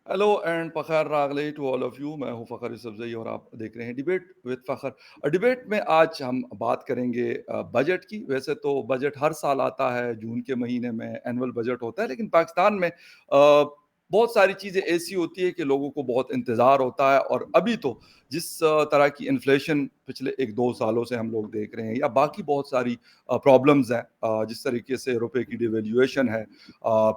Hello and Fakhar रागले to all of you. मैं हूं फ़खर यूसुफ़ज़ई और आप देख रहे हैं डिबेट विद फ़खर। डिबेट में आज हम बात करेंगे बजट की। वैसे तो बजट हर साल आता है, जून के महीने में एनुअल बजट होता है, लेकिन पाकिस्तान में बहुत सारी चीज़ें ऐसी होती है कि लोगों को बहुत इंतज़ार होता है। और अभी तो जिस तरह की इन्फ्लेशन पिछले 1-2 सालों से हम लोग देख रहे हैं, या बाकी बहुत सारी प्रॉब्लम्स हैं, जिस तरीके से रुपए की डिवैल्यूएशन है,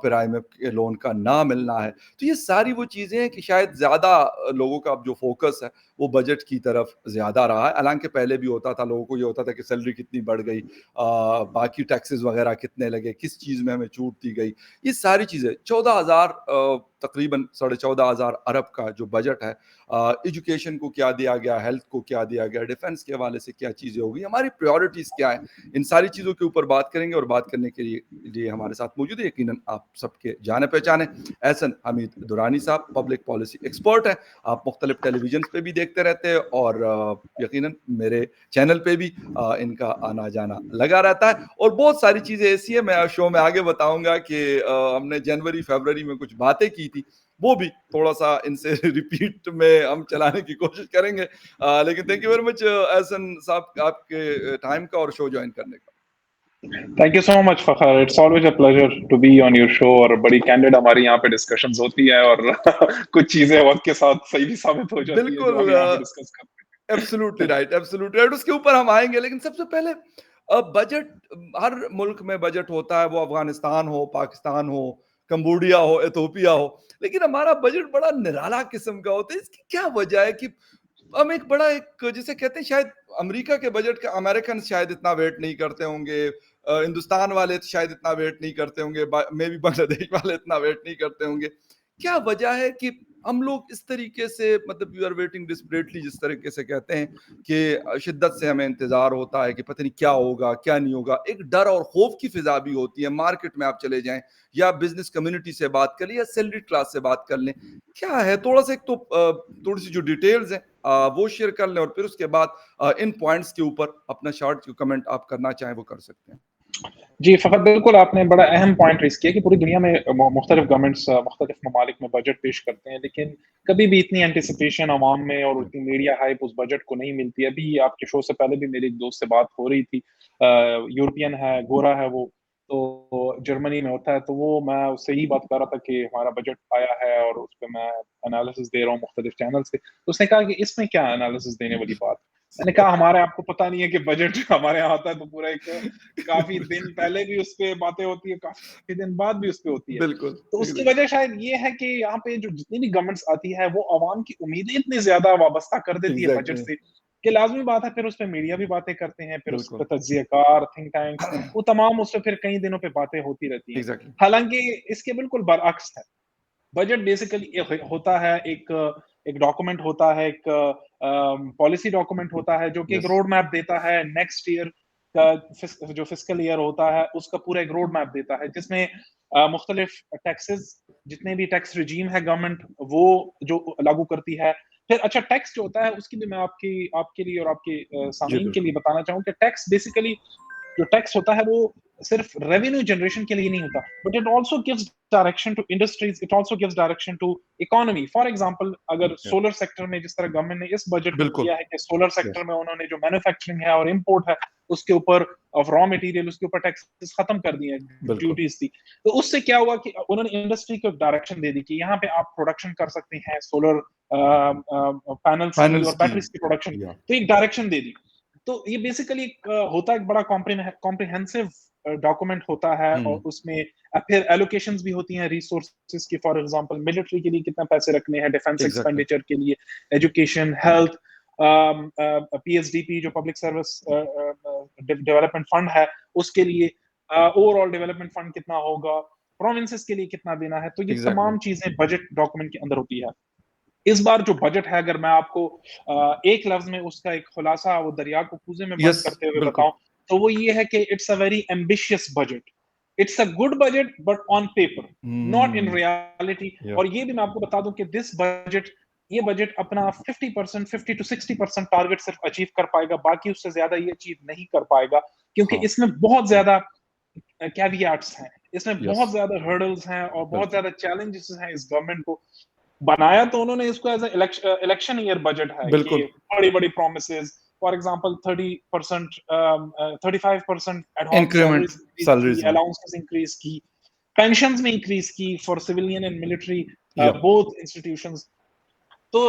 फिर आईएमएफ के लोन का ना मिलना है, तो ये सारी वो चीज़ें हैं कि शायद ज़्यादा लोगों का अब जो फ़ोकस है, वो बजट की तरफ ज़्यादा रहा है। हालाँकि पहले भी होता था, लोगों को ये होता था कि सैलरी कितनी बढ़ गई, बाकी टैक्सेस वग़ैरह कितने लगे, किस चीज़ में हमें छूट दी गई। ये सारी चीज़ें 14,000 तकरीबन साढ़े 14,000 अरब का जो बजट है, एजुकेशन को क्या दिया गया, हेल्थ को क्या दिया गया, डिफेंस के हवाले से क्या चीज़ें होगी, हमारी प्रायोरिटीज़ क्या है, इन सारी चीज़ों के ऊपर बात करेंगे। और बात करने के लिए हमारे साथ मौजूद है, यकीनन आप सबके जाने-पहचाने, एहसन हमीद दुरानी साहब, पब्लिक पॉलिसी एक्सपर्ट हैं। आप मुख्तलिफ टेलीविजन्स पे भी देखते रहते हैं और यकीनन मेरे चैनल पे भी इनका आना-जाना लगा रहता है। और बहुत सारी चीज़ें ऐसी हैं, मैं शो में आगे बताऊँगा कि हमने जनवरी-फरवरी में कुछ बातें की थी, वो भी थोड़ा-सा इनसे रिपीट में हम चलाने की कोशिश करेंगे। लेकिन thank you very much Ehsan साहब, आपके टाइम का और शो जॉइन करने का। Thank you so much Fakhar, it's always a pleasure to be on your show. और बड़ी कैंडिड हमारी यहाँ पे डिस्कशंस होती है और कुछ चीजें वक्त के साथ सही भी साबित हो जाती है जो बिल्कुल, हम यहाँ पे डिस्कस करते एब्सोल्युटली हैं। Right, absolutely right. उसके ऊपर हम आएँगे, लेकिन सबसे पहले बजट, हर मुल्क में बजट होता है, वो अफ़गानिस्तान हो, पाकिस्तान हो, कंबोडिया हो, इथियोपिया हो, लेकिन हमारा बजट बड़ा निराला किस्म का होता है। इसकी क्या वजह है कि हम एक बड़ा, एक जिसे कहते हैं, शायद अमेरिका के बजट का अमेरिकन शायद इतना वेट नहीं करते होंगे, हिंदुस्तान वाले शायद इतना वेट नहीं करते होंगे, मे बी बांग्लादेश वाले इतना वेट नहीं करते होंगे। क्या वजह है कि हम लोग इस तरीके से, मतलब यू आर वेटिंग डिस्परेटली जिस तरीके से कहते हैं, कि शिद्दत से हमें इंतजार होता है कि पता नहीं क्या होगा, क्या नहीं होगा। एक डर और खौफ की फिजा भी होती है। मार्केट में आप चले जाएं, या बिजनेस कम्युनिटी से बात कर लें, या सैलरी क्लास से बात कर लें, क्या है थोड़ा सा, एक तो थोड़ी सी जो डिटेल्स हैं वो शेयर कर लें, और फिर उसके बाद इन पॉइंट्स के ऊपर अपना शॉर्ट कमेंट आप करना चाहें वो कर सकते हैं। जी फखर, बिल्कुल आपने बड़ा अहम पॉइंट रेस किया कि पूरी दुनिया में मुख्तलिफ गवर्नमेंट्स मुख्तलिफ ममालिक में बजट पेश करते हैं, लेकिन कभी भी इतनी एंटिसिपेशन अवाम में और जी, उतनी मीडिया हाइप उस बजट को नहीं मिलती। अभी आपके शो से पहले भी मेरी एक दोस्त से बात हो रही थी, यूरोपियन है, गोरा है वो, तो जर्मनी में होता है, तो वो मैं उससे यही बात कर रहा था कि हमारा बजट आया है और उस पर मैं एनालिसिस दे रहा हूँ मुख्तलिफ चैनल से। तो उसने कहा कि इसमें क्या एनालिसिस देने वाली बात। मैंने कहा हमारे आपको पता नहीं है कि बजट हमारे यहाँ आता है तो पूरा एक काफ़ी दिन पहले भी उसपे बातें होती है, काफ़ी दिन बाद भी उसपे होती है। बिल्कुल, तो उसकी एग्री। वजह शायद ये है कि यहाँ पे जो जितनी भी गवर्नमेंट्स आती है, वो अवाम की उम्मीदें इतनी ज़्यादा वाबस्ता कर देती है बजट एग्ज़ैक्टली, से, कि लाज़मी बात है फिर उसपे मीडिया भी बातें करते हैं, फिर उसपे बिल्कुल, तज्ज़ियाकार, थिंक टैंक्स, वो तमाम उसपे फिर कई दिनों पे बातें होती रहती हैं। एग्ज़ैक्टली, हालाँकि इसके बिल्कुल बरअक्स है। बजट बेसिकली होता है एक एक डॉक्यूमेंट होता है, एक पॉलिसी डॉक्यूमेंट होता है जो कि एक यस, रोड मैप देता है नेक्स्ट ईयर का। जो फिस्कल ईयर होता है उसका पूरा एक रोड मैप देता है, जिसमें मुख्तलिफ टैक्सेस, जितने भी टैक्स रिजीम है गवर्नमेंट वो जो लागू करती है। फिर अच्छा, टैक्स जो होता है उसकी भी मैं आपकी आपके लिए और आपके जी सामीन के लिए बिल्कुल, बताना चाहूँ कि टैक्स बेसिकली, जो टैक्स होता है वो सिर्फ रेवेन्यू जनरेशन के लिए नहीं होता, but it also gives direction to industries, it also gives direction to economy. For example, अगर यस, सोलर सेक्टर में जिस तरह गवर्नमेंट ने इस बजट में बिल्कुल, किया है कि सोलर यस, सेक्टर में उन्होंने जो मैन्युफैक्चरिंग है और इंपोर्ट है उसके ऊपर, ऑफ रॉ मटेरियल, उसके ऊपर टैक्सेस खत्म कर दिए, बिल्कुल, ड्यूटीज थी। तो उससे क्या हुआ कि उन्होंने इंडस्ट्री को डायरेक्शन दे दी कि यहाँ पे आप प्रोडक्शन कर सकते हैं सोलर पैनल्स की और पैनल्स की, बैटरीज की प्रोडक्शन। या तो एक डायरेक्शन दे दी। तो ये बेसिकली एक होता है, एक बड़ा कॉम्प्रिहेंसिव डॉक्यूमेंट होता है, और हुँ, उसमें फिर एलोकेशंस भी होती हैं रिसोर्सेज की। फॉर एग्जांपल, मिलिट्री के लिए कितना पैसे रखने हैं, डिफेंस एग्ज़ैक्टली, एक्सपेंडिचर के लिए, एजुकेशन, हेल्थ, पीएसडीपी जो पब्लिक सर्विस डेवलपमेंट फंड है उसके लिए, ओवरऑल डेवलपमेंट फंड कितना होगा, प्रोविंसेस के लिए कितना देना है। तो ये एग्ज़ैक्टली, तमाम चीजें बजट डॉक्यूमेंट के अंदर होती है। इस बार जो बजट है, अगर मैं आपको एक लफ्ज में उसका एक खुलासा वो दरिया को कूजे में बंद यस, करते हुए बिल्कुल, बताऊं, तो वो ये है कि it's a very ambitious budget. It's a good budget but on paper, not in hmm, reality. या, और ये भी मैं आपको बता दूं कि ये बजट अपना 50%, 50 to 60% टारगेट सिर्फ अचीव कर पाएगा, बाकी उससे ज्यादा ये अचीव नहीं कर पाएगा, क्योंकि हाँ, इसमें बहुत ज्यादा कैवियाट्स हैं, इसमें यस, बहुत ज्यादा हर्डल्स हैं और बहुत बिल्कुल, ज्यादा चैलेंजेस हैं इस गवर्नमेंट को। बनाया तो उन्होंने इसको एज़ इलेक्शन ईयर बजट है कि बिल्कुल, बड़ी-बड़ी promises, for example 30% 35% ad hoc increment salaries increase की, सैलरीज़ में। अलाउंसेस इंक्रीज़ की, पेंशन्स में इंक्रीज़ की फॉर सिविलियन एंड मिलिट्री या बोथ इंस्टीट्यूशंस। तो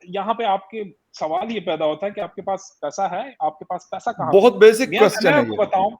यहाँ पे आपके सवाल ये पैदा होता है कि आपके पास पैसा है, आपके पास पैसा कहाँ से? बहुत बेसिक मैं क्वेश्चन है ये। आपको बताऊँ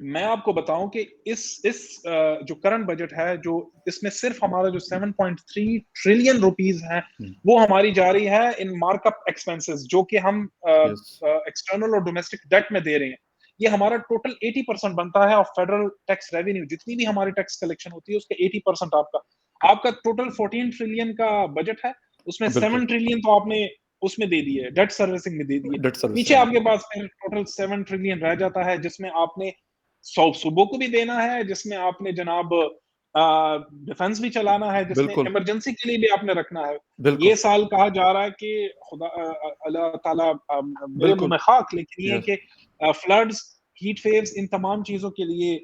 मैं आपको बताऊँ कि जो करंट बजट है, जो इसमें सिर्फ़ हमारा जो 7.3 ट्रिलियन रुपीज़ है, हुँ, वो हमारी जा रही है इन मार्कअप एक्सपेंसेस जो कि हम यस, एक्सटर्नल और डोमेस्टिक डेट में दे रहे हैं। ये हमारा टोटल 80% बनता है ऑफ फेडरल टैक्स रेवेन्यू, जितनी भी हमारी टैक्स कलेक्शन होती है, उसका 80% आपका टोटल 14 ट्रिलियन का बजट है, उसमें बिल्कुल, 7 ट्रिलियन तो आपने उसमें दे दिए, डेट सर्विसिंग में दे दिए। डेट नीचे सर्विसिंग में। आपके पास फिर टोटल 7 ट्रिलियन रह जाता है, जिसमें आपने सूबों को भी देना है, जिसमें आपने जनाब डिफेंस भी चलाना है, जिसमें बिल्कुल, इमरजेंसी के लिए भी आपने रखना है। बिल्कुल, ये साल कहा जा रहा है कि अल्लाह ताला मेरे मुँह बिल्कुल, में खाक, लेकिन ये है यस, कि फ्लड्स, हीट वेव्स इन तमाम चीज़ों के लिए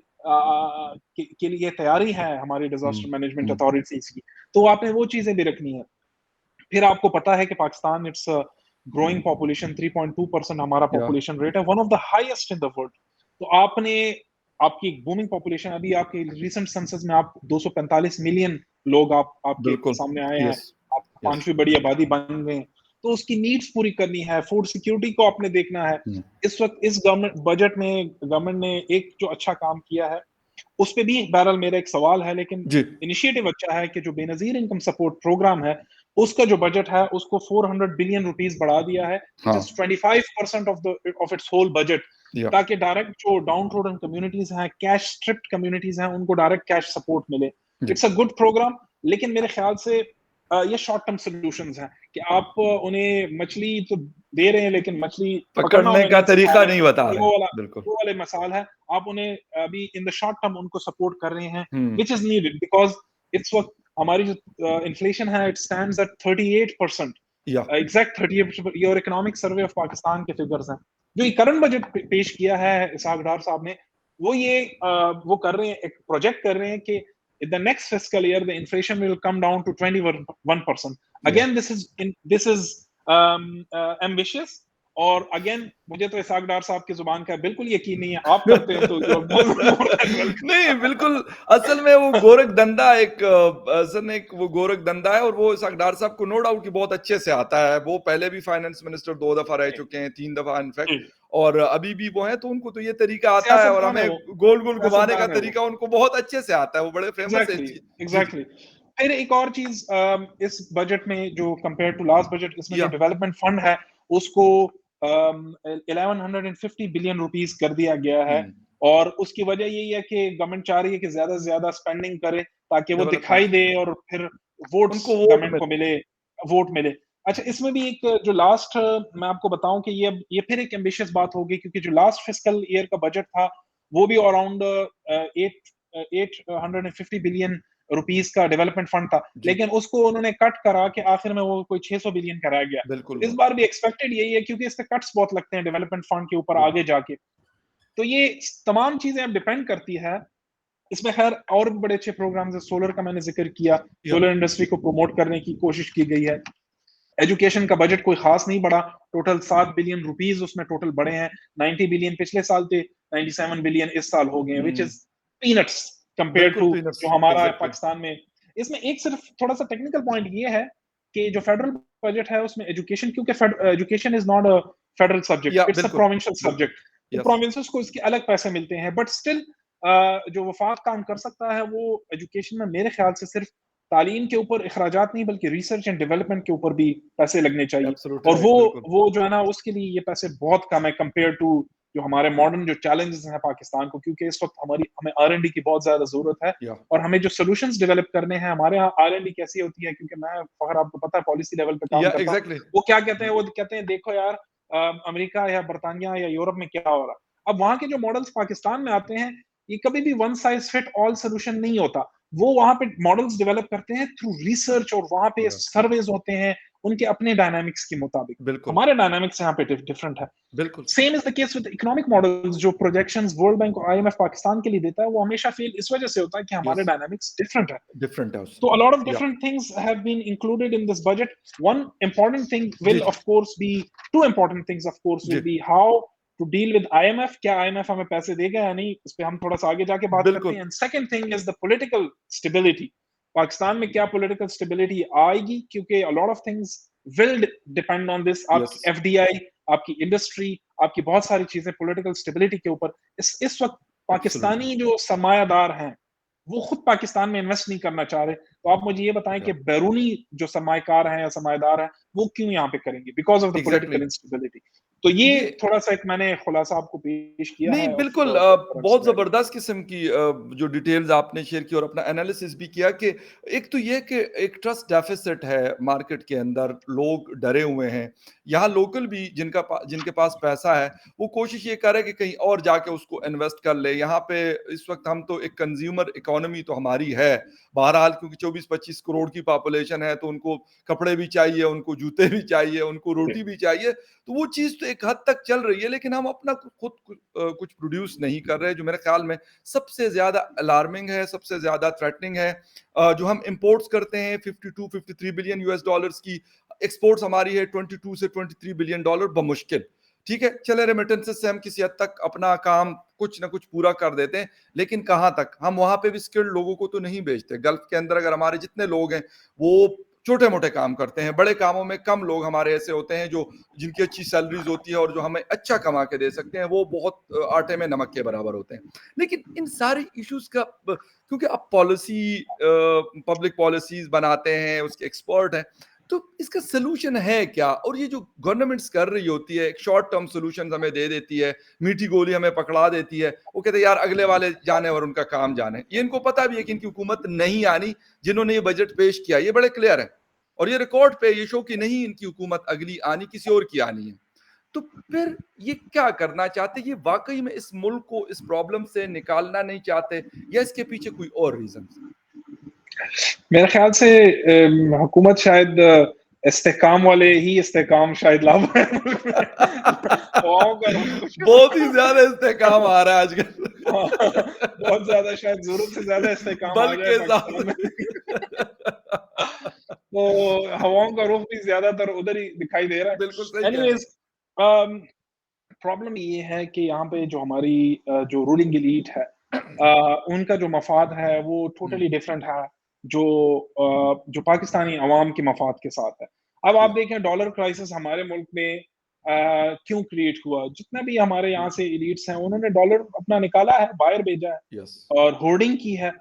के लिए तैयारी है हमारी हुँ, डिज़ास्टर मैनेजमेंट हुँ, अथॉरिटीज़ की। तो आपने वो चीज़ें भी रखनी है। फिर आपको पता है कि पाकिस्तान इट्स ग्रोइंग पॉपुलेशन 3.2% हमारा या पॉपुलेशन रेट है, one of the highest in the world. तो आपने आपकी एक बूमिंग पॉपुलेशन, अभी आपके रिसेंट सेंसस में आप 245 मिलियन लोग आपके बिल्कुल, सामने आए हैं, यस, आप यस, पांचवी बड़ी आबादी बन गए हैं। तो उसकी नीड्स पूरी करनी है, फूड सिक्योरिटी को आपने देखना है। हुँ, इस वक्त इस गवर्नमेंट बजट में गवर्नमेंट ने एक जो अच्छा काम किया है, उस पे भी बहरहाल मेरा एक सवाल है, लेकिन जी, इनिशिएटिव अच्छा है कि जो बेनज़ीर इनकम सपोर्ट प्रोग्राम है, उसका जो बजट है, उसको 400 बिलियन रुपीस बढ़ा दिया है, व्हिच हाँ, is 25% of its whole budget, या ताकि डायरेक्ट जो डाउन ट्रोडन कम्युनिटीज़ हैं, कैश स्ट्रिप्ड कम्युनिटीज़ हैं, उनको डायरेक्ट कैश सपोर्ट मिले। जी, इट्स अ गुड प्रोग्राम, लेकिन मेरे ख्याल से ये शॉर्ट टर्म सॉल्यूशंस हैं कि आप उन्हें मछली तो दे रहे हैं, लेकिन मछली पकड़ना पकड़ने उन्हें का नहीं सिखा तरीका रहे। नहीं बता ये रहे वो हैं, वाला बिल्कुल, वो वाले मसाल है। आप उन्हें अभी इन द शॉर्ट टर्म उनको सपोर्ट कर रहे हैं, हुँ, व्हिच इज़ नीडेड, बिकॉज़ इस वक़्त हमारी जो इन्फ्लेशन है, इट स्टैंड्स एट 38%, या एग्ज़ैक्ट 38%। ये और इकोनॉमिक सर्वे ऑफ पाकिस्तान के फिगर्स हैं। जो ये करंट बजट पेश किया है इसहाक डार साहब ने, वो ये वो कर रहे हैं, एक प्रोजेक्ट कर रहे हैं कि in the next fiscal year the inflation will come down to 21%. या Again, this is ambitious, और अगेन मुझे तो इसहाक डार साहब की जुबान का बिल्कुल यकीन नहीं है। आप करते हैं तो यू आर मोर देन नहीं, वेलकम। बिल्कुल, असल में वो गोरखधंधा एक असल में एक वो गोरखधंधा है और वो इसहाक डार साहब को नो डाउट कि बहुत अच्छे से आता है। वो पहले भी फाइनेंस मिनिस्टर 2 दफ़ा रह चुके हैं, 3 दफ़ा इनफैक्ट जी, और अभी भी वो हैं, तो उनको तो ये तरीका आता है और सियासतदान है हमें वो, गोल-गोल घुमाने का सियासतदान है वो। तरीका उनको बहुत अच्छे से आता है, वो बड़े फेमस है एग्जैक्टली जी। जी, जी। एग्जैक्टली फिर एक और चीज इस बजट में जो कंपेयर टू लास्ट बजट, इसमें जो या डेवलपमेंट फंड है, उसको 1150 बिलियन रुपीस कर दिया गया है। हुँ, और उसकी वजह यही है कि गवर्नमेंट चाह रही है कि ज्यादा से ज्यादा स्पेंडिंग करे, ताकि वो डेवलपमेंट दिखाई दे और फिर वोट्स उनको वोट गवर्नमेंट मिले। को मिले, वोट मिले। अच्छा, इसमें भी एक जो लास्ट, मैं आपको बताऊं कि ये फिर एक एम्बिशियस बात होगी, क्योंकि जो लास्ट फिस्कल ईयर का बजट था, वो भी अराउंड 850 बिलियन रुपीस का डेवलपमेंट फंड था, जी, लेकिन उसको उन्होंने कट करा कि आखिर में वो कोई 600 बिलियन का रह गया। बिल्कुल, तो इस बार भी एक्सपेक्टेड यही है, क्योंकि इसके कट्स बहुत लगते हैं डेवलपमेंट फंड के ऊपर बिल्कुल। आगे जाके। तो ये तमाम चीजें अब डिपेंड करती है। इसमें खैर और भी बड़े अच्छे प्रोग्राम्स हैं, सोलर का मैंने जिक्र किया, या सोलर इंडस्ट्री को प्रमोट करने की कोशिश की गई है। एजुकेशन का बजट कोई खास नहीं बढ़ा, टोटल 7 बिलियन रुपीस उसमें टोटल बढ़े हैं। 90 बिलियन पिछले साल थे, 97 बिलियन इस साल हो गए हैं, which hmm, is peanuts compare बिल्कुल टू पीनट्स, जो हमारा है एग्ज़ैक्टली। पाकिस्तान में। इसमें एक सिर्फ थोड़ा सा टेक्निकल पॉइंट ये है कि जो फेडरल बजट है उसमें एजुकेशन, क्योंकि education is not a federal या सब्जेक्ट, इट्स अ बिल्कुल, प्रोविंशियल बिल्कुल। सब्जेक्ट। तो यस, प्रोविंसेस को इसके अलग पैसे मिलते हैं, बट स्टिल जो वफाक काम कर सकता है वो एजुकेशन में, मेरे ख्याल से सिर्फ तालीम के ऊपर अखराजात नहीं, बल्कि रिसर्च एंड डेवलपमेंट के ऊपर भी पैसे लगने चाहिए। एब्सोल्युटली और राइट, बिल्कुल। वो जो है ना, उसके लिए ये पैसे बहुत कम है कंपेयर टू जो हमारे मॉडर्न जो चैलेंजेस हैं पाकिस्तान को, क्योंकि इस वक्त हमें R&D की बहुत ज्यादा जरूरत है। या और हमें जो सोल्यूशंस डेवलप करने हैं, हमारे यहाँ R&D कैसी होती है, क्योंकि मैं फखर, आपको पता है, पॉलिसी लेवल पे काम करता हूँ। एग्ज़ैक्टली। वो क्या कहते हैं, वो कहते हैं देखो यार, अमेरिका या बरतानिया या यूरोप में क्या हो रहा है। अब वहां के जो मॉडल्स पाकिस्तान में आते हैं, ये कभी भी one size fit all solution नहीं होता। वो वहां पे मॉडल्स डेवलप करते हैं थ्रू रिसर्च, और वहाँ पे या सर्वेज होते हैं, उनके अपने डायनामिक्स के मुताबिक। बिल्कुल, हमारे डायनामिक्स यहाँ पे डिफरेंट है। बिल्कुल। Same is the case with economic models, जो प्रोजेक्शंस वर्ल्ड बैंक और आईएमएफ पाकिस्तान के लिए देता है, वो हमेशा फेल इस वजह से होता है कि हमारे यस, डायनामिक्स डिफरेंट है। डिफरेंट है So उससे। a lot of या different things have been included in this budget. One important thing जी, will जी, of course be, two important things of course जी, will be how to deal with IMF. क्या IMF हमें पैसे देगा या नहीं, इस पे हम थोड़ा सा आगे जाके बात करते बिल्कुल। हैं। And second thing is the political stability. Pakistan में क्या political stability आएगी, क्योंकि a lot of things will depend on this. Yes, आपकी FDI, आपकी industry, आपकी बहुत सारी चीजें political stability के ऊपर। इस वक्त एब्सोल्युटली। पाकिस्तानी जो सरमायादार हैं, वो खुद पाकिस्तान में इन्वेस्ट नहीं करना चाह रहे। तो आप मुझे ये बताएं कि या बैरूनी जो सरमाएकार हैं या सरमाएदार हैं, वो क्यों यहाँ पे करेंगे? Because of the exactly. Political instability. तो ये ये थोड़ा-सा एक मैंने खुलासा आपको पेश किया नहीं, है ऑफ बिल्कुल बहुत सिनेरियो। ज़बरदस्त किस्म की जो डिटेल्स आपने शेयर की और अपना एनालिसिस भी किया कि एक तो ये कि एक ट्रस्ट डेफ़िसिट है मार्केट के अंदर, लोग डरे हुए हैं। यहाँ लोकल भी जिनके पास पैसा है, वो कोशिश ये कर रहे हैं कि कहीं और जाके उसको इन्वेस्ट कर ले। यहाँ पे इस वक़्त हम तो एक कंज़्यूमर इकोनॉमी तो हमारी है, बहरहाल क्योंकि 24-25 करोड़ की पॉपुलेशन है, तो उनको कपड़े भी चाहिए, उनको जूते भी चाहिए, उनको जी। रोटी भी चाहिए। तो वो चीज़ तो एक हद तक चल रही है, लेकिन हम अपना खुद कुछ प्रोड्यूस नहीं कर रहे, जो मेरे ख्याल में सबसे ज़्यादा अलार्मिंग है, सबसे ज़्यादा थ्रेटनिंग है। जो हम इंपोर्ट्स करते हैं 52-53 बिलियन यूएस डॉलर्स की, एक्सपोर्ट्स हमारी है 22 से 23 बिलियन डॉलर बमुश्किल। ठीक है, चले रेमिटेंसेस से हम किसी हद तक अपना काम कुछ ना कुछ पूरा कर देते हैं, लेकिन कहाँ तक? हम वहाँ पे भी स्किल्ड लोगों को तो नहीं भेजते। गल्फ के अंदर अगर हमारे जितने लोग हैं, वो छोटे-मोटे काम करते हैं, बड़े कामों में कम लोग हमारे ऐसे होते हैं जो जिनकी अच्छी सैलरीज़ होती है और जो हमें अच्छा कमा के दे सकते हैं, वो बहुत आटे में नमक के बराबर होते हैं। लेकिन इन सारी इश्यूज़ का क्योंकि आप पब्लिक पॉलिसीज़ बनाते हैं, उसके एक्सपर्ट हैं, तो इसका सॉल्यूशन है क्या? और ये जो गवर्नमेंट्स कर रही होती है, एक शॉर्ट टर्म सॉल्यूशंस हमें दे देती है, मीठी गोली हमें पकड़ा देती है, वो कहते हैं यार अगले वाले जाने और उनका काम जाने। ये इनको पता भी है कि इनकी हुकूमत नहीं आनी, जिन्होंने ये बजट पेश किया, ये बड़े क्लियर है। और ये रिकॉर्ड पे ये शो कि नहीं इनकी हुकूमत अगली आनी, किसी और की आनी है। तो फिर ये क्या करना चाहते? ये वाक़ई में इस मुल्क को इस प्रॉब्लम से निकालना नहीं चाहते या इसके पीछे कोई और रीज़न्स हैं? मेरे ख्याल से हुकूमत शायद इस्तेहकाम वाले ही इस्तेहकाम शायद ला पाए मुल्क में। हवाओं का रुख कुछ बहुत ही ज़्यादा इस्तेहकाम आ रहा है आजकल। हाँ, बहुत ज़्यादा शायद ज़रूरत से ज़्यादा इस्तेहकाम आ बल जाए के पाकिस्तान में। साथ। तो हवाओं का रुख भी ज़्यादातर उधर ही दिखाई दे रहा बिल्कुल है। सही कह रहे हैं। एनीवेज़ प्रॉब्लम ये है कि यहाँ पे जो हमारी जो रूलिंग एलीट है, उनका जो मफाद है वो हुँ, टोटली डिफरेंट है जो जो पाकिस्तानी अवाम के मफाद के साथ है। अब आप या देखें डॉलर क्राइसिस हमारे मुल्क में क्यों क्रिएट हुआ? जितने भी हमारे यहाँ से एलीट्स हैं उन्होंने डॉलर अपना निकाला है, बाहर भेजा है यस, और होर्डिंग की है।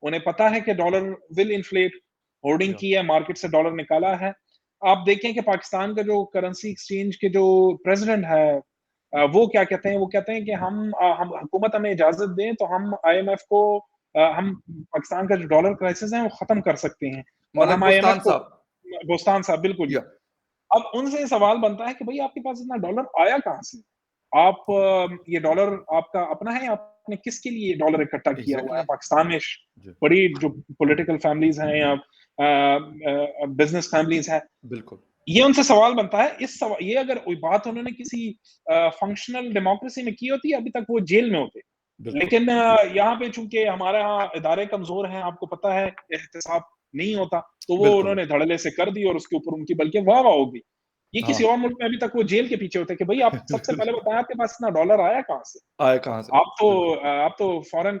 उन्हें पता है कि डॉलर विल इन्फ्लेट, होर्डिंग या की है, मार्केट से डॉलर निकाला है। आप देखें कि पाकिस्तान का जो करेंसी एक्सचेंज के जो प्रेज़िडेंट है, वो क्या कहते हैं? वो कहते हैं कि हम हुकूमत हमें इजाज़त दें तो हम आईएमएफ को हम पाकिस्तान का जो डॉलर क्राइसिस है वो ख़त्म कर सकते हैं और मलक हम आईएमएफ बोस्तान को साहब। बोस्तान साहब बिल्कुल। या अब उनसे सवाल बनता है कि भई आपके पास इतना डॉलर आया कहाँ से? आप ये डॉलर आपका अपना है या आपने किसके लिए डॉलर इकट्ठा किया हुआ है? एग्ज़ैक्टली। पाकिस्तान में जी, बड़ी जो पॉलिटिकल फैमिलीज़ हैं या बिज़नेस फैमिलीज़ हैं, बिल्कुल, ये उनसे सवाल बनता है। ये अगर कोई बात उन्होंने किसी फंक्शनल डेमोक्रेसी में की होती, अभी तक वो जेल में होते। बिल्कुल। लेकिन यहाँ पे चूँकि हमारे यहाँ इदारे कमज़ोर हैं, आपको पता है, एहतसाब नहीं होता, तो वो बिल्कुल, उन्होंने धड़ल्ले से कर दी और उसके ऊपर उनकी बल्कि वाह-वाह हो गई। ये किसी हाँ। और मुल्क में अभी तक वो जेल के पीछे होते कि भई आप सबसे बिल्कुल, पहले बताएँ आपके पास इतना डॉलर आया कहाँ से? आए कहाँ से? बिल्कुल, आप तो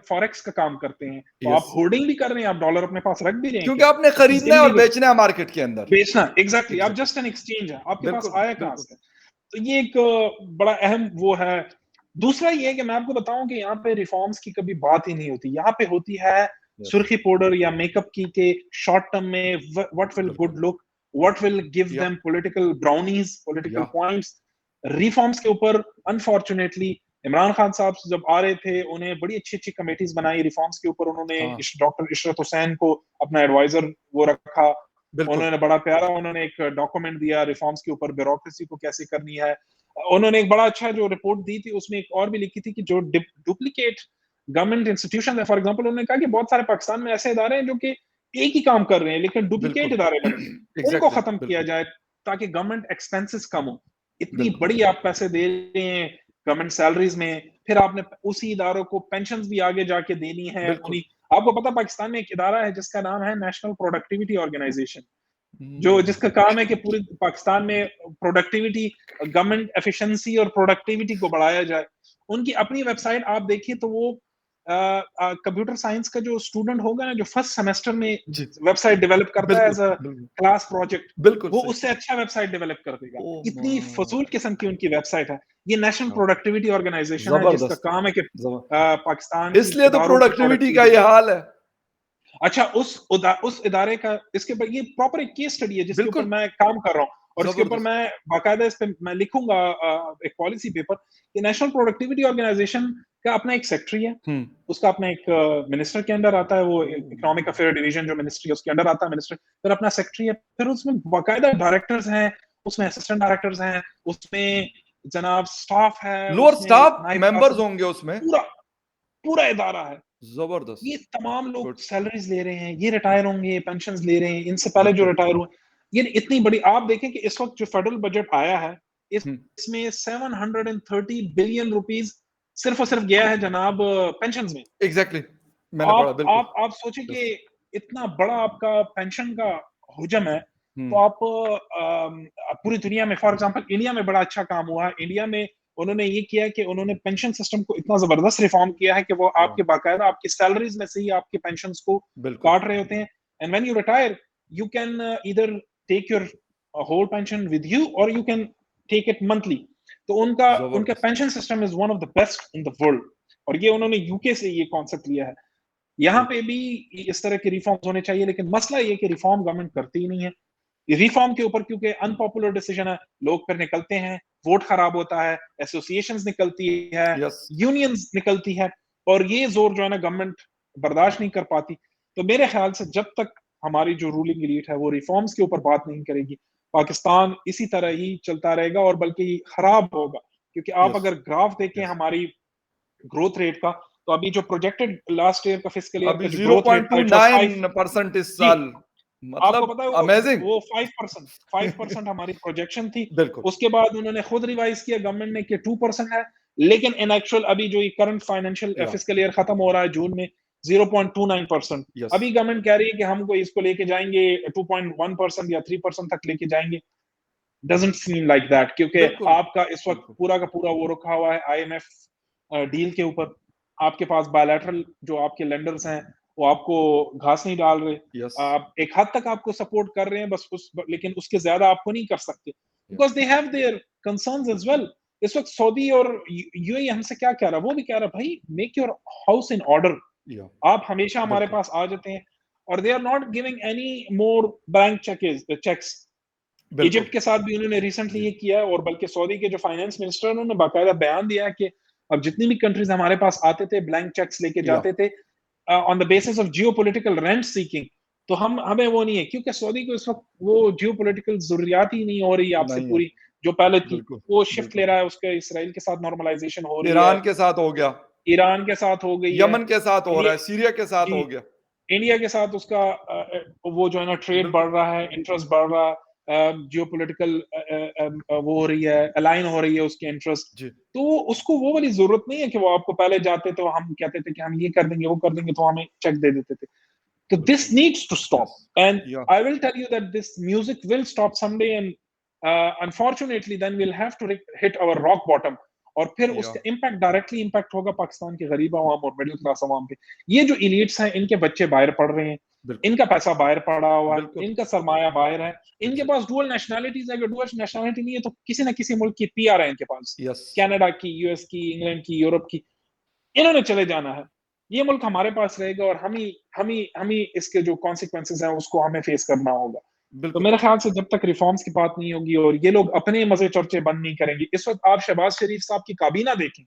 फॉरेक्स का काम करते हैं, तो आप यस। होर्डिंग भी कर रहे हैं, आप डॉलर अपने पास रख भी रहे हैं क्योंकि क्या? आपने दिस खरीदना है और इल्लीगल। बेचना है मार्केट के अंदर। बेचना एग्ज़ैक्टली, आप एग्ज़ैक्टली। जस्ट एन एक्सचेंज है, आपके पास बिल्कुल, आया कहाँ बिल्कुल। से? तो ये एक बड़ा अहम वो है। दूसरा ये है कि मैं आपको बताऊँ कि यहाँ पे रिफॉर्म्स की कभी बात ही नहीं होती। यहाँ पे होती है यस, सुर्खी पाउडर या मेकअप की के शॉर्ट टर्म में व्हाट विल बिल्कुल। Good look, what will give या देम पॉलिटिकल ब्राउनीज़, पॉलिटिकल या पॉइंट्स। रिफॉर्म्स के ऊपर अनफॉर्च्यूनेटली इमरान खान साहब जब आ रहे थे, उन्हें बड़ी अच्छी-अच्छी कमिटीज़ बनाई रिफॉर्म्स के ऊपर। उन्होंने हाँ, डॉक्टर इशरत हुसैन को अपना एडवाइज़र वो रखा। बिल्कुल, उन्होंने बड़ा प्यारा उन्होंने एक डॉक्यूमेंट दिया रिफॉर्म्स के ऊपर, ब्यूरोक्रेसी को कैसे करनी है। उन्होंने एक बड़ा अच्छा जो रिपोर्ट दी थी, उसमें एक और भी लिखी थी कि जो डुप्लीकेट गवर्नमेंट इंस्टीट्यूशन है, फॉर एग्जांपल उन्होंने कहा कि बहुत सारे पाकिस्तान में ऐसे इदारे हैं जो कि एक ही काम कर रहे हैं लेकिन डुप्लीकेट बिल्कुल। इदारे बने, उनको एग्ज़ैक्टली, खत्म किया बिल्कुल, जाए ताकि गवर्नमेंट एक्सपेंसेस कम हो। इतनी बिल्कुल, बड़ी आप पैसे दे रहे हैं गवर्नमेंट सैलरीज़ में, फिर आपने उसी इदारों को पेंशन्स भी आगे जाके देनी है बिल्कुल। उन्हीं। आपको पता है पाकिस्तान में एक इदारा है जिसका नाम है नेशनल प्रोडक्टिविटी ऑर्गेनाइजेशन, जो हुँ, जिसका काम है कि पूरे पाकिस्तान में प्रोडक्टिविटी, गवर्नमेंट एफिशिएंसी और प्रोडक्टिविटी को बढ़ाया जाए। उनकी अपनी वेबसाइट आप देखिए तो वो कंप्यूटर साइंस का जो स्टूडेंट होगा ना, जो फर्स्ट सेमेस्टर में जी, वेबसाइट डेवलप करता है बिल्कुल, एज़ अ बिल्कुल। क्लास प्रोजेक्ट, बिल्कुल वो सही। उससे अच्छा वेबसाइट डेवलप कर देगा। ओह इतनी माय! फ़ज़ूल किस्म की उनकी वेबसाइट है। ये नेशनल क्या प्रोडक्टिविटी ऑर्गेनाइजेशन है जिसका ज़बरदस्त, काम है कि ज़बर पाकिस्तान की इसलिए तो इदारों की प्रोडक्टिविटी का प्रोडक्टिविटी। ये हाल है। अच्छा, उस इदारे का इसके ऊपर ये प्रॉपर एक केस स्टडी है जिसके ऊपर बिल्कुल, मैं काम कर रहा हूँ और इसके ऊपर ज़बरदस्त। मैं बाकायदा इस पे मैं लिखूँगा एक पॉलिसी पेपर कि नेशनल प्रोडक्टिविटी ऑर्गेनाइजेशन का अपना एक सेक्रेटरी है, हुँ। उसका अपना एक मिनिस्टर के अंडर आता है, वो इकोनॉमिक ओह! अफेयर डिवीजन जो मिनिस्ट्री है उसके अंडर आता है मिनिस्टर, फिर अपना सेक्रेटरी है, फिर उसमें बाकायदा डायरेक्टर्स हैं, उसमें असिस्टेंट डायरेक्टर्स हैं, उसमें जनाब स्टाफ है, लोअर उसमें स्टाफ नायब मेंबर्स कासिम, होंगे उसमें। पूरा पूरा इदारा है। ज़बरदस्त, ये तमाम लोग गुड, सैलरीज़ ले रहे हैं, ये रिटायर होंगे, पेंशन्स ले रहे हैं, इनसे पहले जो बिल्कुल। रिटायर हुए। ये इतनी बड़ी आप देखें कि इस वक़्त जो फेडरल बजट आया है, हुँ, इसमें 730 बिलियन रुपीज़ सिर्फ़ और सिर्फ़ गया है जनाब पेंशन्स में। एग्ज़ैक्टली मैंने पढ़ा, बिल्कुल। आप सोचिए कि यस, इतना बड़ा आपका पेंशन का हुजम है, तो हुँ, आप पूरी दुनिया में फॉर एग्ज़ाम्पल इंडिया में बड़ा अच्छा काम हुआ है। इंडिया में उन्होंने ये किया है कि उन्होंने पेंशन सिस्टम को इतना ज़बरदस्त रिफ़ॉर्म किया है कि वो वाह! आपके बाकायदा आपकी सैलरीज़ में से ही आपके पेंशन्स को बिल्कुल, काट रहे होते हैं। And when you retire, you can either take your whole pension with you or you can take it monthly. तो उनका उनका ज़बरदस्त, pension system is one of the best in the world और ये उन्होंने यूके से ये कॉन्सेप्ट लिया है। यहाँ गुड, पे भी इस तरह के रिफॉर्म्स होने चाहिए लेकिन मसला ये है कि रिफॉर्म गवर्नमेंट करती ही नहीं है। रिफॉर्म के ऊपर क्योंकि अनपॉपुलर डिसीजन है, लोग फिर निकलते हैं, वोट खराब होता है, एसोसिएशंस निकलती है, यस, यूनियंस निकलती है और ये ज़ोर जो है ना गवर्नमेंट बर्दाश्त नहीं कर पाती। तो मेरे ख्याल से जब तक हमारी जो रूलिंग एलीट है वो रिफॉर्म्स के ऊपर बात नहीं करेगी, पाकिस्तान इसी तरह ही चलता रहेगा और बल्कि खराब होगा। क्योंकि आप यस, अगर ग्राफ देखें यस। हमारी ग्रोथ रेट का, तो अभी जो प्रोजेक्टेड लास्ट ईयर का फिस्कल ईयर का अभी जो ग्रोथ रेट था इट वाज़ 5। 0.29% इस जी, साल, आपको मतलब पता है अमेज़िंग। वो 5% हमारी प्रोजेक्शन थी। बिल्कुल, उसके बाद उन्होंने खुद रिवाइज़ किया गवर्नमेंट ने कि 2% है, लेकिन इन एक्चुअल अभी जो ये करंट फाइनेंशियल या फिस्कल ईयर खत्म हो रहा है जून में 0.29%। यस, अभी गवर्नमेंट कह रही है कि हमको इसको लेके जाएँगे 2.1% या 3% तक लेके जाएँगे। डज़न्ट सीम लाइक दैट क्योंकि बिल्कुल, आपका इस वक़्त बिल्कुल। पूरा का पूरा वो रुका हुआ है आईएमएफ डील के ऊपर। आपके पास बायलैटरल जो आपके लेंडर्स हैं, वो आपको घास नहीं डाल रहे। यस, आप एक हद तक आपको सपोर्ट कर रहे हैं बस लेकिन उसके ज़्यादा आपको नहीं कर सकते। या because they have their concerns as well. इस वक़्त सऊदी और यूएई हमसे क्या कह रहा है? वो भी कह रहा है, "भाई make your house in order." या आप हमेशा हमारे बिल्कुल, पास आ जाते हैं और they are not giving any more bank cheques. बिल्कुल। इजिप्ट के साथ भी उन्होंने रिसेंटली जी, ये किया है और बल्कि सऊदी के जो फाइनेंस मिनिस्टर हैं उन्होंने बाकायदा बयान दिया है कि अब जितनी भी कंट्रीज हमारे पास आते थे ब्लैंक चेक्स लेके या जाते थे on the basis of geopolitical rent seeking, तो हम हमें वो नहीं है क्योंकि सऊदी को इस वक्त वो जियोपॉलिटिकल जरूरियात ही नहीं हो रही है आपसे नहीं है। पूरी जो पहले थी। बिल्कुल, वो शिफ्ट ले बिल्कुल। रहा है, उसके इसराइल के साथ नॉर्मलाइजेशन हो रही है, ईरान के साथ हो गया, ईरान के साथ हो गई है, यमन के साथ हो इंडिया रहा है, सीरिया के साथ जी हो गया। इंडिया के साथ उसका वो जो है ना ट्रेड बढ़ बिल्कुल, रहा है, इंटरेस्ट बढ़ रहा है, जियोपॉलिटिकल वो हो रही है, अलाइन हो रही है उसके इंटरेस्ट। जी, तो उसको वो वाली ज़रूरत नहीं है कि वो आपको पहले जाते तो हम कहते थे कि हम ये कर देंगे, वो कर देंगे, तो हमें चेक दे देते थे। तो दिस बिल्कुल। Needs to stop yes, and yeah I will tell you that this music will stop someday and unfortunately then will have to hit our rock bottom और फिर या उसका इम्पैक्ट डायरेक्टली इम्पैक्ट होगा पाकिस्तान के गरीब आवाम और मिडिल क्लास आवाम पे। ये जो इलीट्स हैं इनके बच्चे बाहर पढ़ रहे हैं, बिल्कुल, इनका पैसा बाहर पड़ा हुआ है, बिल्कुल, इनका सरमाया बाहर है, इनके एग्ज़ैक्ट पास डुअल नेशनैलिटीज़ है। अगर डुअल नेशनैलिटी नहीं है तो किसी न किसी मुल्क की पीआर है इनके पास, यस, कनाडा की, यूएस की, इंग्लैंड की, यूरोप की। इन्होंने चले जाना है। ये मुल्क हमारे पास रहेगा और हम ही इसके जो कॉन्सिक्वेंसेज़ हैं उसको हमें फेस करना होगा। तो बिल्कुल। मेरे ख्याल से जब तक रिफॉर्म्स की बात नहीं होगी और ये लोग अपने मज़े चर्चे बंद नहीं करेंगे। इस वक़्त आप शहबाज शरीफ साहब की काबीना देखें,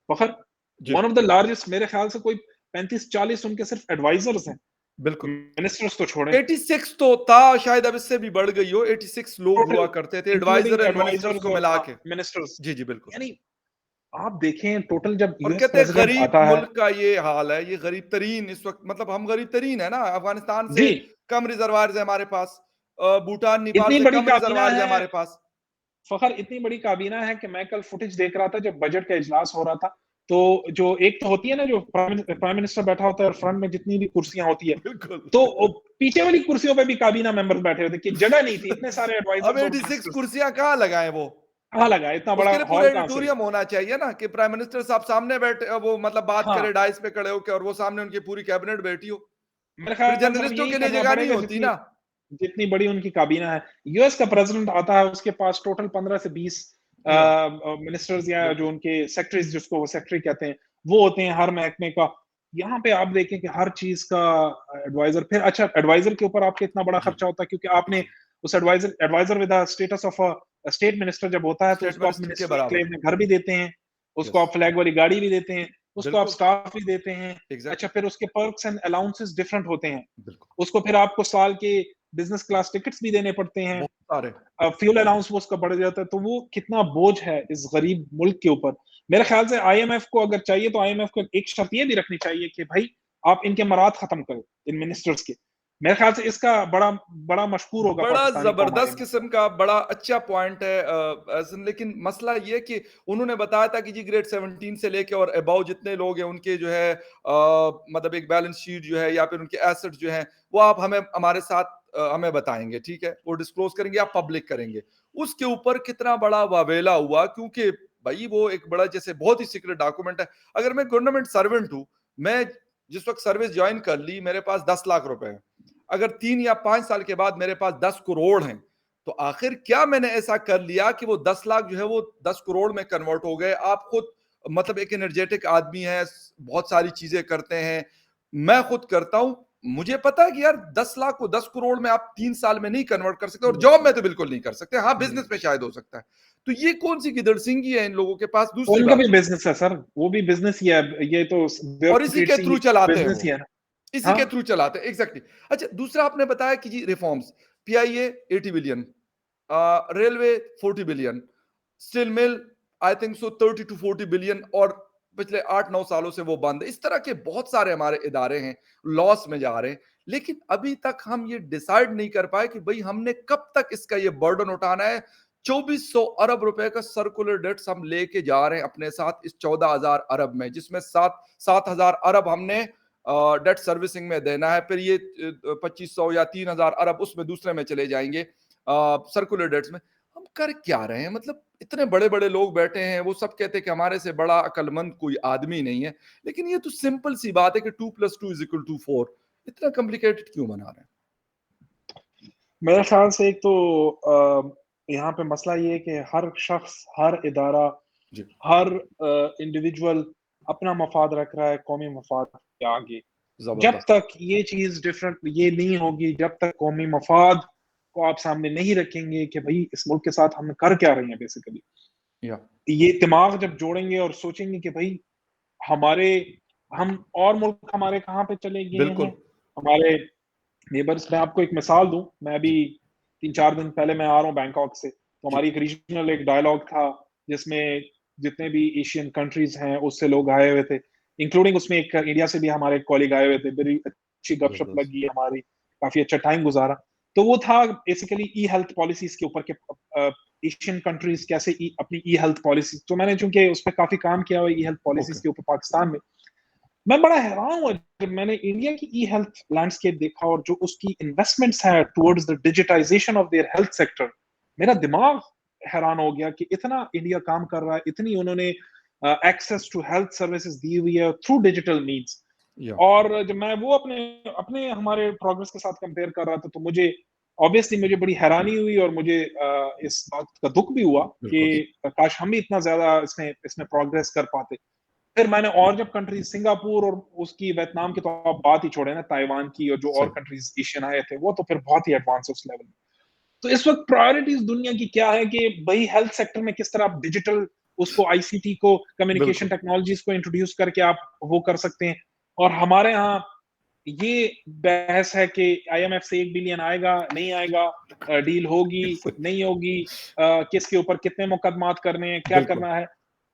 फ़खर जी, वन ऑफ द लार्जेस्ट मेरे ख्याल से कोई 35-40 उनके सिर्फ एडवाइज़र्स हैं। बिल्कुल। मिनिस्टर्स तो छोड़ें, 86 तो था, शायद अब इससे भी बढ़ गई हो, 86 लोग टोटल हुआ करते थे including adviser and ministers advisers को और मिला के। मिनिस्टर्स। जी, जी, बिल्कुल। यानी आप देखें टोटल जब और यूएस कहते हैं प्रेसिडेंट गरीब आता है। मुल्क का ये हाल है, ये गरीब तरीन इस वक़्त, मतलब हम गरीब तरीन है ना, अफ़गानिस्तान जी, से कम रिज़र्वायर्स है हमारे पास। भूटान, नेपाल इतनी से बड़ी कम काबीना रिज़र्वायर्स है है, हमारे पास। फ़खर इतनी बड़ी काबीना है कि मैं कल फुटेज देख रहा था जब बजट का इजलास हो रहा था, तो जो एक तो होती है ना जो प्राइम मिनिस्टर बैठा होता है और फ्रंट में जितनी भी कुर्सियाँ होती है, बिल्कुल। तो पीछे वाली कुर्सियों पे भी काबीना मेंबर्स बैठे हुए थे कि जगह नहीं थी, इतने सारे अब एडवाइजर्स और 86 मिनिस्टर्स थे। कुर्सियाँ कहाँ लगाएँ वो? कहाँ लगा है? इतना बड़ा उसके लिए पूरा हॉल कहाँ से ऑडिटोरियम लगा? होना चाहिए ना कि प्राइम मिनिस्टर साहब सामने बैठे, वो मतलब बात हाँ, करे डाइस पे खड़े होके, और वो सामने उनकी पूरी कैबिनेट बैठी हो। मेरे फिर ख्याल से अब जर्नलिस्टों यही के लिए करना जगह नहीं पड़ेगा होती जितनी ना। जितनी बड़ी उनकी काबीना है। यूएस का प्रेसिडेंट आता है, उसके पास टोटल 15 से 20 या मिनिस्टर्स या जो बिल्कुल। उनके सेक्रेटरीज जिसको वो सेक्रेटरी कहते हैं, वो होते हैं हर महकमे का। यहाँ पे आप देखें कि हर चीज़ का एडवाइज़र, फिर अच्छा एडवाइज़र के ऊपर आपका इतना बड़ा जी, खर्चा होता है क्योंकि आपने जी, उस adviser adviser with the status of a state minister जब होता है तो स्टेट उसको आप मिनिस्टर के मिनिस्टर बराबर। एन्क्लेव में घर भी देते हैं, उसको यस, आप फ्लैग वाली गाड़ी भी देते हैं, उसको आप बिल्कुल, स्टाफ भी देते हैं। अच्छा एग्ज़ैक्टली, फिर उसके पर्क्स एंड अलाउंसेस डिफरेंट होते हैं। बिल्कुल। उसको फिर आपको साल के बिज़नेस क्लास टिकट्स भी देने पड़ते हैं। बहुत सारे। फ्यूल अलाउंस वो उसका बढ़ जाता है, तो वो कितना बोझ है इस गरीब मुल्क के ऊपर। मेरे ख्याल से आईएमएफ को अगर चाहिए तो आईएमएफ को एक शर्त ये भी रखनी चाहिए कि भाई आप इनके मराद खत्म करो, इन मिनिस्टर्स के। मेरे ख्याल से इसका बड़ा बड़ा मशकूर होगा बड़ा पाकिस्तानी कौम ज़बरदस्त आईएमएफ का। किस्म का बड़ा अच्छा पॉइंट है, लेकिन मसला ये है कि उन्होंने बताया था कि जी ग्रेड 17 से लेके और अबव जितने लोग हैं उनके जो है मतलब एक बैलेंस शीट जो है या फिर उनके एसेट्स जो हैं, वो आप हमें हमारे साथ हमें बताएँगे, ठीक है? वो डिस्क्लोज़ करेंगे, आप पब्लिक करेंगे। उसके ऊपर कितना बड़ा वावेला हुआ, क्योंकि भई वो एक बड़ा जैसे बहुत ही सीक्रेट डॉक्यूमेंट है। अगर मैं गवर्नमेंट सर्वेंट हूँ, मैं जिस वक़्त सर्विस जॉइन कर ली, मेरे पास 10 लाख रुपए हैं। अगर 3 या 5 साल के बाद मेरे पास 10 करोड़ हैं, तो आखिर क्या मैंने ऐसा कर लिया कि वो 10 लाख जो है वो 10 करोड़ में कन्वर्ट हो गए? आप खुद मतलब एक एनर्जेटिक आदमी हैं, बहुत सारी चीज़ें करते हैं। मैं खुद करता हूँ। मुझे पता है कि यार 10 लाख को 10 करोड़ में आप 3 साल में नहीं कन्वर्ट कर सकते, और जॉब में तो बिल्कुल नहीं कर सकते। हाँ, बिज़नेस में शायद हो सकता है। तो ये कौन-सी गिदड़सिंगी है इन लोगों के पास? दूसरी उनका बात, भी बिज़नेस है सर, वो भी बिज़नेस ही है। ये तो और इसी के ब्यूरोक्रेसी थ्रू चलाते हैं बिज़नेस वो। ही है ना। इसी के हाँ, थ्रू चलाते हैं, एग्ज़ैक्टली। अच्छा, दूसरा आपने बताया कि जी reforms, PIA 80 billion, railway 40 billion, steel mill I think so 30 to 40 billion, और पिछले 8-9 सालों से वो बंद है। इस तरह के बहुत सारे हमारे इदारे हैं, लॉस में जा रहे हैं। लेकिन अभी तक हम ये डिसाइड नहीं कर पाए कि भई हमने कब तक इसका ये बर्डन उठाना है। 2400 अरब रुपए का सर्कुलर डेट्स हम लेके जा रहे हैं अपने साथ इस 14,000 अरब में, जिसमें 7,000 अरब हमने डेट सर्विसिंग में देना है। फिर ये 2500 या 3,000 अरब उसमें दूसरे में चले जाएँगे सर्कुलर डेट्स में। हम कर क्या रहे हैं? मतलब इतने बड़े-बड़े लोग बैठे हैं, वो सब कहते हैं कि हमारे से बड़ा अक्लमंद कोई आदमी नहीं है। लेकिन ये तो सिंपल सी बात है कि 2 + 2 = 4। इतना कॉम्प्लिकेटेड क्यों बना रहे हैं? मेरे ख्याल से एक तो यहाँ पे मसला ये है कि हर शख्स, हर इदारा, जी, हर इंडिविजुअल अपना मफ़ाद रख रहा है कौमी मफ़ाद के आगे। जब ज़बरदस्त। तक ये चीज़ डिफरेंट ये नहीं होगी, जब तक कौमी मफ़ाद को आप सामने नहीं रखेंगे कि भई इस मुल्क के साथ हम कर क्या रहे हैं बेसिकली। या ये दिमाग जब जोड़ेंगे और सोचेंगे कि भई हमारे हम और मुल्क हमारे कहाँ पे चले गए हैं, बिल्कुल। हमारे नेबर्स। मैं आपको एक मिसाल दूँ, मैं अभी जी, 3-4 दिन पहले मैं आ रहा हूँ बैंकॉक से, तो जी, हमारी एक रीजनल एक डायलॉग था, जिसमें जितने भी एशियन कंट्रीज़ हैं, उससे लोग आए हुए थे, इंक्लूडिंग उसमें एक इंडिया से भी हमारे कॉलीग आए हुए थे, बड़ी अच्छी गपशप ज़बरदस्त। लगी हमारी, काफ़ी अच्छा टाइम गुज़ारा। तो वो था बेसिकली ई हेल्थ पॉलिसीज़ के ऊपर कि एशियन कंट्रीज़ कैसे अपनी ई हेल्थ पॉलिसी, तो मैंने चूँकि उस पे काफ़ी काम किया हुआ है ई हेल्थ ओके, पॉलिसीज़ के ऊपर पाकिस्तान में, मैं बड़ा हैरान हुआ जब मैंने इंडिया की ई हेल्थ लैंडस्केप देखा और जो उसकी इन्वेस्टमेंट्स है towards the digitisation of their health sector. मेरा दिमाग हैरान हो गया कि इतना इंडिया काम कर रहा है, इतनी उन्होंने एक्सेस टू हेल्थ सर्विसेज दी हुई है थ्रू डिजिटल मीन्स। या और जब मैं वो अपने अपने हमारे प्रोग्रेस के साथ कंपेयर कर रहा था तो मुझे ऑब्वियसली मुझे बड़ी हैरानी हुई और मुझे इस बात का दुख भी हुआ कि बिल्कुल, काश हम भी इतना ज्यादा इसमें इसमें प्रोग्रेस कर पाते। फिर मैंने और जब कंट्रीज सिंगापुर और उसकी वियतनाम की तो आप बात ही छोड़े ना, ताइवान की और जो और सही। कंट्रीज एशियन आए थे वो तो फिर बहुत ही एडवांस है उस लेवल में। तो इस वक्त प्रायोरिटीज दुनिया की क्या है कि भाई हेल्थ सेक्टर में किस तरह आप डिजिटल उसको आईसीटी को कम्युनिकेशन बिल्कुल, टेक्नोलॉजीज को इंट्रोड्यूस करके आप वो कर सकते हैं। और हमारे यहाँ ये बहस है कि आईएमएफ से 1 बिलियन आएगा, नहीं आएगा, डील होगी, सही। नहीं होगी, किसके ऊपर कितने मुकदमात करने हैं, क्या बिल्कुल, करना है।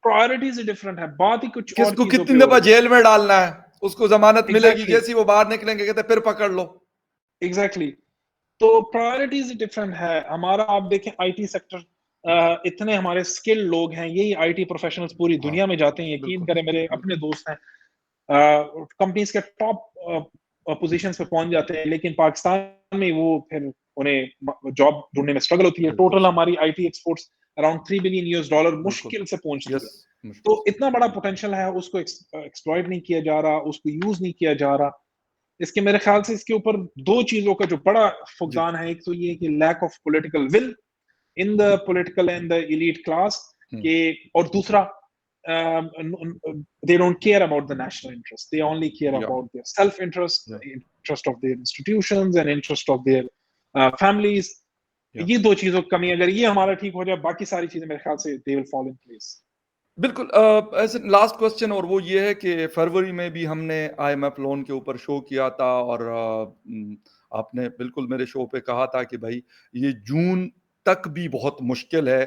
प्रायोरिटीज डिफरेंट है, बात ही कुछ और किसको चीजों पे कितनी हो दफा रही है। जेल में डालना है, उसको जमानत मिलेगी, एग्जैक्टली जैसी वो बाहर निकलेंगे कहते फिर पकड़ लो। एग्जैक्टली तो प्रायोरिटीज डिफरेंट है हमारा। आप देखें आईटी सेक्टर, इतने हमारे स्किल लोग हैं, यही आईटी प्रोफेशनल्स पूरी हाँ, दुनिया में जाते हैं, यकीन बिल्कुल, करें मेरे अपने बिल्कुल। दोस्त हैं, कंपनीज के टॉप पोजीशंस पे पहुंच जाते हैं, लेकिन पाकिस्तान में वो फिर उन्हें जॉब ढूंढने में स्ट्रगल होती है। बिल्कुल टोटल सही, हमारी आईटी एक्सपोर्ट्स अराउंड $3 बिलियन बिल्कुल। मुश्किल से पहुंचती यस, है। मुश्किल तो से। इतना बड़ा पोटेंशियल है, उसको एक्सप्लॉइट नहीं किया जा रहा, उसको यूज नहीं किया जा रहा। इसके मेरे ख्याल से इसके ऊपर दो चीजों का जो बड़ा जी। फुकदान है, एक तो ये कि lack of political will in the political and the elite class हुँ, के, और दूसरा they don't care about the national interest, they only care या, about their self interest, या, interest of their institutions and interest of their families। या। ये दो चीजों की कमी, अगर ये हमारा ठीक हो जाए, बाकी सारी चीजें मेरे ख्याल से they will fall in place। बिल्कुल ऐसे लास्ट क्वेश्चन और वो ये है कि फरवरी में भी हमने आईएमएफ लोन के ऊपर शो किया था और आपने बिल्कुल मेरे शो पे कहा था कि भाई ये जून तक भी बहुत मुश्किल है,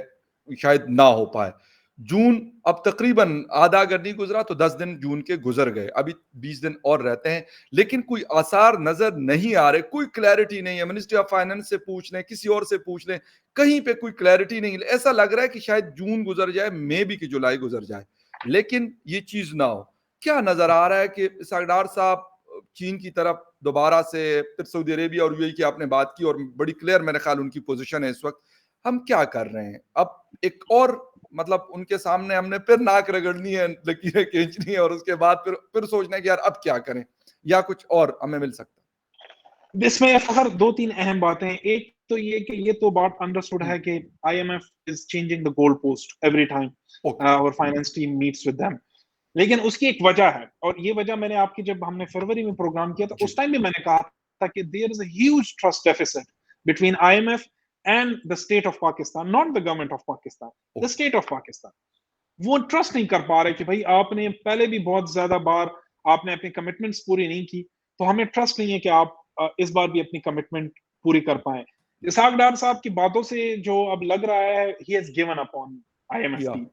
शायद ना हो पाए। जून अब तकरीबन आधा अगर नहीं गुजरा तो 10 दिन जून के गुजर गए, अभी 20 दिन और रहते हैं, लेकिन कोई आसार नजर नहीं आ रहे, कोई क्लैरिटी नहीं है। मिनिस्ट्री ऑफ फाइनेंस से पूछ लें, किसी और से पूछ लें, कहीं पे कोई क्लैरिटी नहीं है। ऐसा लग रहा है कि शायद जून गुजर जाए, मे भी कि जुलाई गुजर जाए, लेकिन ये चीज ना हो। क्या नजर आ रहा है कि सरदार साहब चीन की तरफ दोबारा से, फिर सऊदी अरेबिया और यूएई की आपने बात की और बड़ी क्लियर मेरे ख्याल उनकी पोजीशन है इस वक्त, हम क्या कर रहे हैं अब? एक और मतलब उनके सामने हमने फिर नाक रगड़नी है, लकीरें खींचनी है और उसके बाद फिर सोचना है कि यार अब क्या करें, या कुछ और हमें मिल सकता इसमें फखर दो तीन अहम बातें हैं। एक तो ये कि ये तो बात अंडरस्टूड है? है कि IMF is changing the goal post every time okay. और finance team meets with them, लेकिन उसकी एक वजह है, और ये वजह मैंने आपकी, जब हमने फरवरी में प्रोग्राम किया था जी। उस टाइम भी मैंने कहा था कि there is a huge trust deficit between IMF and the state of Pakistan, not the government of Pakistan, the okay. State of Pakistan. वो ट्रस्ट नहीं कर पा रहे कि भाई आपने पहले भी बहुत ज्यादा बार आपने अपनी कमिटमेंट्स पूरी नहीं की, तो हमें ट्रस्ट नहीं है कि आप इस बार भी अपनी कमिटमेंट पूरी कर पाए। इसहाक डार साहब की बातों से जो अब लग रहा है, he has given up on IMF या, टीम, या,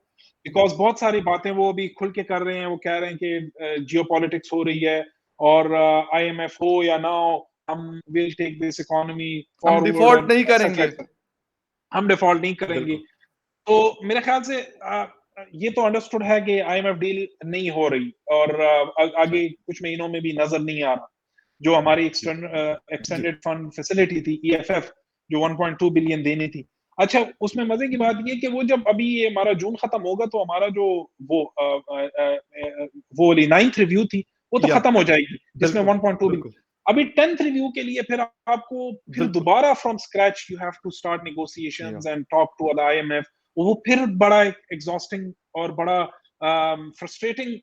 बिकॉज बहुत सारी बातें वो अभी खुल के कर रहे हैं। वो कह रहे हैं कि जियोपॉलिटिक्स हो रही है और आईएमएफ हो या ना हो, हम विल टेक दिस इकोनॉमी हम फॉरवर्ड डिफॉल्ट एंड नहीं एक्सेट्रा करेंगे। एक्सेट्रा, हम डिफॉल्ट नहीं करेंगे। बिल्कुल। तो मेरे ख्याल से ये तो अंडरस्टूड है कि आईएमएफ डील नहीं हो रही, और जी, आगे कुछ महीनों में भी नजर नहीं आ रहा। जो हमारी जी, जी, एक्सटेंडेड फंड फैसिलिटी थी ईएफएफ, जो 1.2 बिलियन देनी थी, अच्छा उसमें मजे की बात ये कि वो जब अभी ये हमारा जून खत्म होगा तो हमारा जो वो वो वाली 9th रिव्यू थी वो तो या, खत्म हो जाएगी, जिसमें बिल्कुल, 1.2 बिलियन। बिल्कुल, अभी 10th रिव्यू के लिए फिर आपको फिर बिल्कुल। दोबारा from scratch you have to start yeah, negotiations and talk to the IMF. वो फिर बड़ा एग्जॉस्टिंग और बड़ा फ्रस्ट्रेटिंग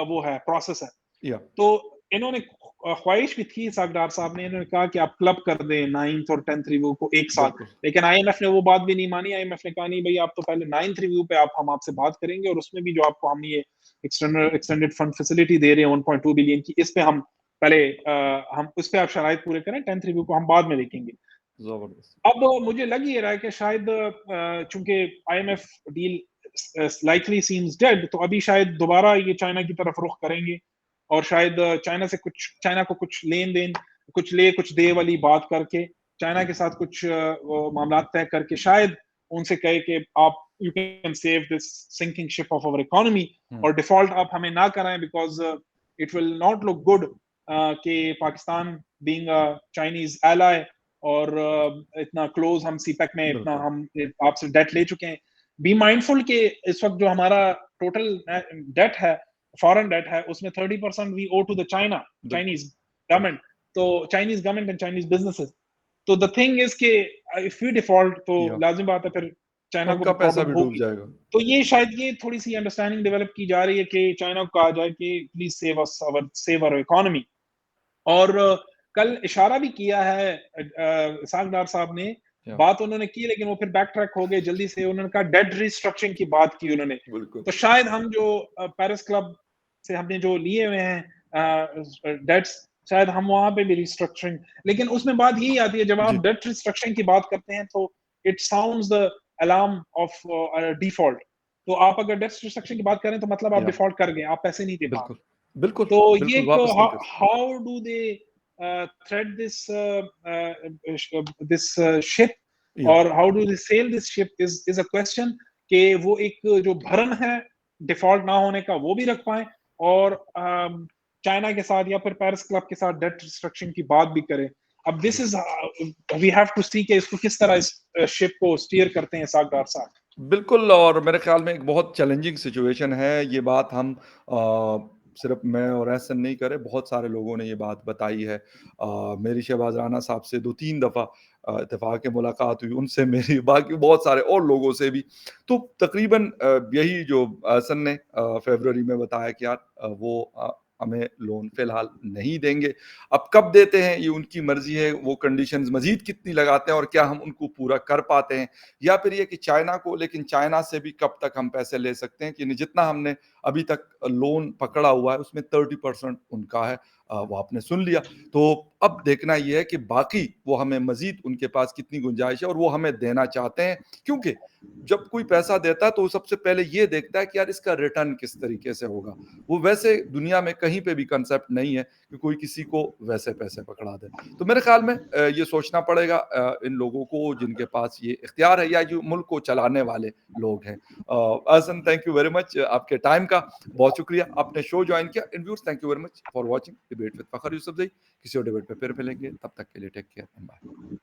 वो है, प्रोसेस है। या, तो इन्होंने ख्वाहिश भी थी, सागदार साहब ने, इन्होंने कहा कि आप क्लब कर दें 9th और 10th रिव्यू को एक साथ, बिल्कुल। लेकिन आईएमएफ ने वो बात भी नहीं मानी। आईएमएफ ने कहा नहीं भाई, आप तो पहले 9th रिव्यू पे हम आपसे बात करेंगे, और उसमें भी जो आपको हम ये एक्सटेंडेड फंड फैसिलिटी दे रहे हैं 1.2 बिलियन की, इस पे हम पहले हम उस पे आप शराइत पूरे करें, 10th रिव्यू को हम बाद में देखेंगे। जबरदस्त। अब मुझे लग ये रहा है कि शायद चूंकि IMF deal likely seems dead, तो अभी शायद दोबारा ये चाइना की तरफ रुख करेंगे, और शायद चाइना को कुछ लेन देन, कुछ ले कुछ दे वाली बात करके, चाइना के साथ कुछ मामला तय करके शायद उनसे कहे कि आप you can save this sinking ship of our economy, हुँ, और डिफॉल्ट आप हमें ना कराएं, because it will not look good कि Pakistan being a Chinese ally और इतना क्लोज हम सीपेक में, इतना बिल्कुल, हम आपसे डेट ले चुके हैं। बी माइंडफुल के इस वक्त जो हमारा टोटल डेट है, फॉरेन डेट है, उसमें 30% we owe to the China, बिल्कुल, चाइनीज गवर्नमेंट। तो Chinese government and Chinese businesses, तो द थिंग इज के इफ यू डिफॉल्ट, तो या, लाजिम बात है फिर चाइना को उनका भी पैसा प्रॉब्लम भी डूब होगी। जाएगा। तो ये शायद ये थोड़ी सी अंडरस्टैंडिंग डेवलप की जा रही है कि चाइना को कहा जाए कि प्लीज सेव अवर इकोनॉमी। और कल इशारा भी किया है सागदार साहब ने, या, बात उन्होंने की, लेकिन वो फिर बैक ट्रैक हो गए जल्दी से। उन्होंने कहा डेट रिस्ट्रक्चरिंग की बात की उन्होंने। बिल्कुल, तो शायद हम जो पेरिस क्लब से हमने जो लिए हुए हैं डेट्स, शायद हम वहां पे भी रिस्ट्रक्चरिंग, लेकिन उसमें बात यही आती है, जब जी, आप डेट रिस्ट्रक्चरिंग की बात करते हैं तो it sounds the alarm off default. तो आप अगर डेट रिस्ट्रिक्शन की बात करें तो मतलब आप या डिफ़ॉल्ट कर गए, आप पैसे नहीं दे पा बिल्कुल, रहे। बिल्कुल, तो ये बिल्कुल एक वापस नहीं कर सकते। How do they thread this ship या और how do they sell this ship is a question कि वो एक जो भरम है डिफ़ॉल्ट ना होने का वो भी रख पाएँ और चाइना के साथ या फिर पेरिस क्लब के साथ डेट रिस्ट्रिक्शन की बात भी करें। अब दिस जी। Is we have to see कि इसको किस तरह इस शिप को स्टीयर करते हैं सागदार साहब। बिल्कुल और मेरे ख़्याल में एक बहुत चैलेंजिंग सिचुएशन है। ये बात हम सिर्फ़ मैं और एहसन नहीं कर रहे, बहुत सारे लोगों ने ये बात बताई है। मेरी शहबाज़ राना साहब से 2-3 दफ़ा इत्तेफ़ाक मुलाकात हुई, उनसे मेरी बाकी बहुत सारे और लोगों से भी। तो तकरीबन यही जो एहसन ने फ़रवरी में बताया कि यार वो हमें लोन फ़िलहाल नहीं देंगे। अब कब देते हैं ये उनकी मर्ज़ी है, वो कंडीशंस मज़ीद कितनी लगाते हैं और क्या हम उनको पूरा कर पाते हैं। या फिर ये कि चाइना को लेकिन चाइना से भी कब तक हम पैसे ले सकते हैं कि जितना हमने अभी तक लोन पकड़ा हुआ है उसमें 30% उनका है। वो आपने सुन लिया। तो अब देखना ये है कि बाकी वो हमें मज़ीद उनके पास कितनी गुंजाइश है और वो हमें देना चाहते हैं। क्योंकि जब कोई पैसा देता है तो वो सबसे पहले ये देखता है कि यार इसका रिटर्न किस तरीके से होगा। वो वैसे दुनिया में कहीं पे भी कांसेप्ट नहीं है कि कोई किसी को वैसे पैसे पकड़ा दे। तो मेरे ख़्याल में ये सोचना पड़ेगा इन लोगों को जिनके पास ये इख्तियार है या जो मुल्क को चलाने वाले लोग हैं। Ahsan thank you very much आपके टाइम का बहुत शुक्रिया। आपने शो जॉइन किया। And viewers thank you very much for watching debate with Fakhar Yousafzai. किसी और डिबेट पे फिर मिलेंगे। तब तक के लिए टेक केयर एंड बाय।